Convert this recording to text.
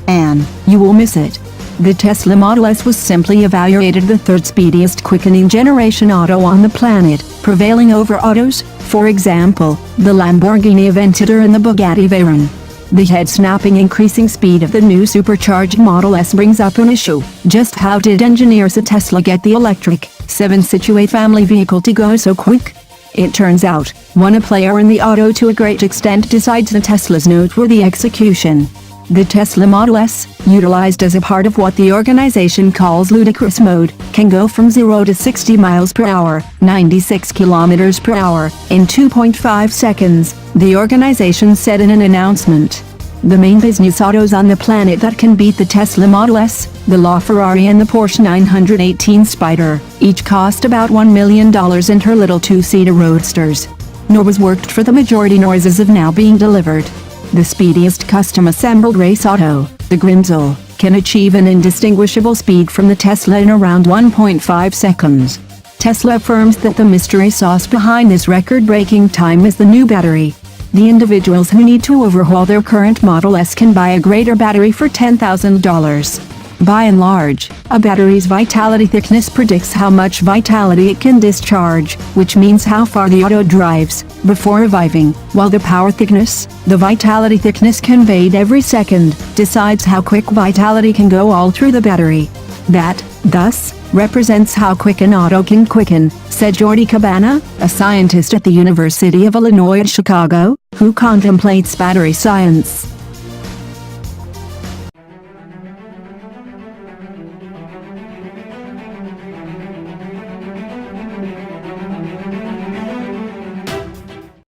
and you will miss it. The Tesla Model S was simply evaluated the third speediest quickening generation auto on the planet, prevailing over autos, for example, the Lamborghini Aventador and the Bugatti Veyron. The head-snapping increasing speed of the new supercharged Model S brings up an issue. Just how did engineers at Tesla get the electric, seven-situate family vehicle to go so quick? It turns out, one player in the auto to a great extent decides the Tesla's noteworthy execution. The Tesla Model S, utilized as a part of what the organization calls ludicrous mode, can go from 0 to 60 miles per hour, 96 kilometers per hour, in 2.5 seconds, the organization said in an announcement. The main business autos on the planet that can beat the Tesla Model S, the LaFerrari and the Porsche 918 Spider, each cost about $1 million and her little two-seater roadsters. Nor was worked for the majority noises of now being delivered. The speediest custom-assembled race auto, the Grimsel, can achieve an indistinguishable speed from the Tesla in around 1.5 seconds. Tesla affirms that the mystery sauce behind this record-breaking time is the new battery. The individuals who need to overhaul their current Model S can buy a greater battery for $10,000. By and large, a battery's vitality thickness predicts how much vitality it can discharge, which means how far the auto drives, before reviving, while the power thickness, the vitality thickness conveyed every second, decides how quick vitality can go all through the battery. That, thus, represents how quick an auto can quicken, said Jordi Cabana, a scientist at the University of Illinois at Chicago, who contemplates battery science.